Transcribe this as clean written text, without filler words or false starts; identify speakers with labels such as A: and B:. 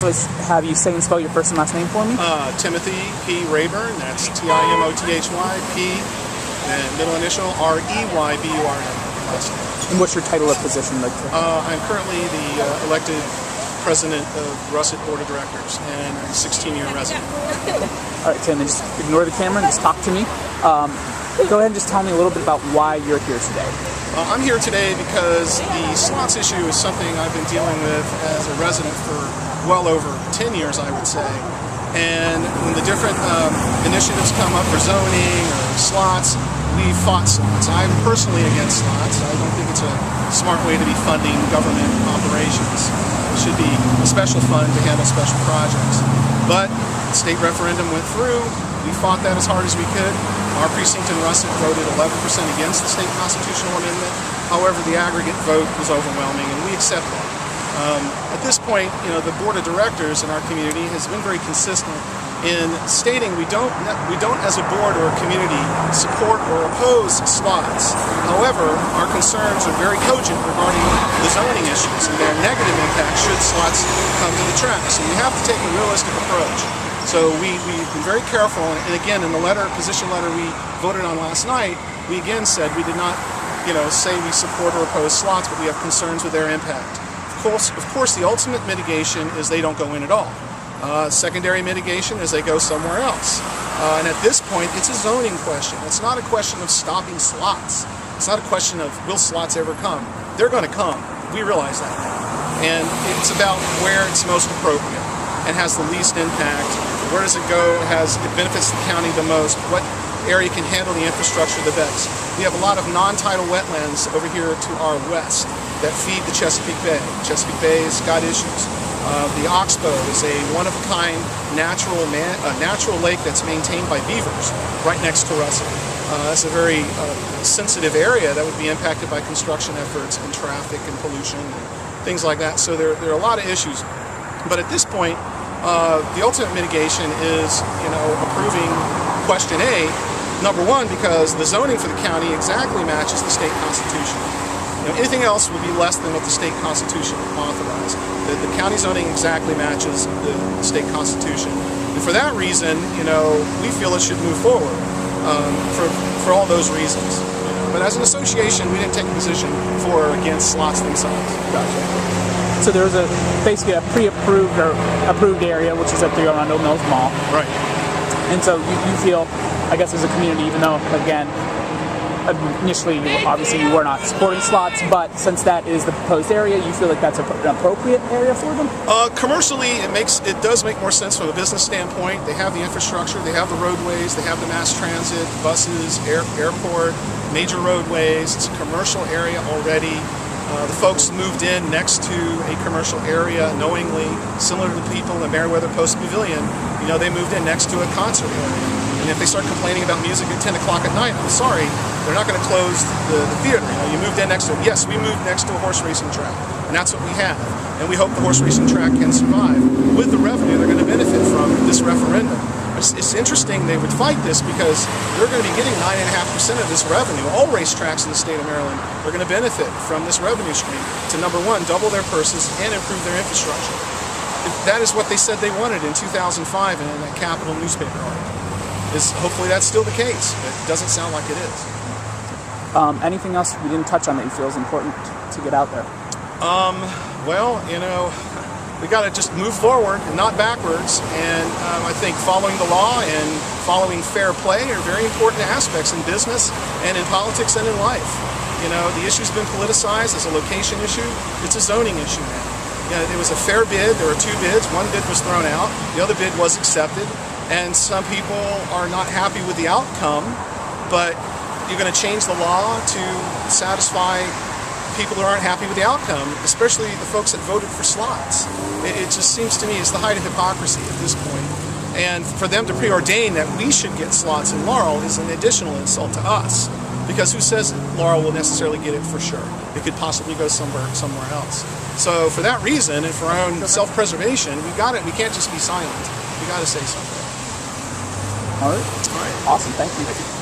A: Have you say and spell your first and last name for me?
B: Timothy P. Reyburn, that's Timothy, P, and middle initial Reyburn.
A: And what's your title or position?
B: I'm currently the elected president of Russet Board of Directors, and I'm a 16-year resident.
A: All right, Tim, then just ignore the camera and just talk to me. Go ahead and just tell me a little bit about why you're here today.
B: I'm here today because the slots issue is something I've been dealing with as a resident for well over 10 years, I would say. And when the different initiatives come up for zoning or slots, we fought slots. I'm personally against slots. I don't think it's a smart way to be funding government operations. It should be a special fund to handle special projects. But the state referendum went through. We fought that as hard as we could. Our precinct in Russet voted 11% against the state constitutional amendment. However, the aggregate vote was overwhelming, and we accept that. At this point, the board of directors in our community has been very consistent in stating we don't as a board or a community support or oppose slots. However, our concerns are very cogent regarding the zoning issues and their negative impact should slots come to the tracks. So we have to take a realistic approach. So we've been very careful, and again, in the position letter we voted on last night, we again said we did not, say we support or oppose slots, but we have concerns with their impact. Of course, the ultimate mitigation is they don't go in at all. Secondary mitigation is they go somewhere else. And at this point, it's a zoning question. It's not a question of stopping slots. It's not a question of will slots ever come. They're going to come. We realize that now. And it's about where it's most appropriate and has the least impact. Where does it go? It benefits the county the most? What area can handle the infrastructure the best? We have a lot of non-tidal wetlands over here to our west that feed the Chesapeake Bay. Chesapeake Bay has got issues. The Oxbow is a one-of-a-kind natural lake that's maintained by beavers right next to Russet. It's a very sensitive area that would be impacted by construction efforts and traffic and pollution and things like that. So there are a lot of issues. But at this point, the ultimate mitigation is, approving question A, number one, because the zoning for the county exactly matches the state constitution. Anything else would be less than what the state constitution authorized. The county zoning exactly matches the state constitution. And for that reason, we feel it should move forward for all those reasons. But as an association, we didn't take a position for or against slots themselves.
A: Gotcha. So there's basically a pre-approved or approved area, which is at the Arundel Mills Mall.
B: Right.
A: And so you feel, I guess, as a community, even though, again, initially, obviously, you were not supporting slots, but since that is the proposed area, you feel like that's an appropriate area for them?
B: Commercially, it does make more sense from a business standpoint. They have the infrastructure, they have the roadways, they have the mass transit, buses, airport, major roadways. It's a commercial area already. The folks moved in next to a commercial area knowingly, similar to the people in the Meriwether Post Pavilion. They moved in next to a concert area. And if they start complaining about music at 10 o'clock at night, I'm sorry, they're not going to close the theater. You moved in next to it. Yes, we moved next to a horse racing track, and that's what we have. And we hope the horse racing track can survive. With the revenue, they're going to benefit from this referendum. It's interesting they would fight this because they're going to be getting 9.5% of this revenue. All racetracks in the state of Maryland are going to benefit from this revenue stream to, number one, double their purses and improve their infrastructure. That is what they said they wanted in 2005 in that Capital newspaper article. Hopefully that's still the case, but it doesn't sound like it is.
A: Anything else we didn't touch on that you feel is important to get out there?
B: Well, we got to just move forward and not backwards, and I think following the law and following fair play are very important aspects in business and in politics and in life. The issue's been politicized as a location issue. It's a zoning issue now. It was a fair bid. There were two bids. One bid was thrown out. The other bid was accepted. And some people are not happy with the outcome, but you're going to change the law to satisfy people who aren't happy with the outcome, especially the folks that voted for slots. It just seems to me it's the height of hypocrisy at this point. And for them to preordain that we should get slots in Laurel is an additional insult to us, because who says Laurel will necessarily get it for sure? It could possibly go somewhere else. So for that reason, and for our own self-preservation, we can't just be silent. We got to say something.
A: All right. Awesome. Thank you.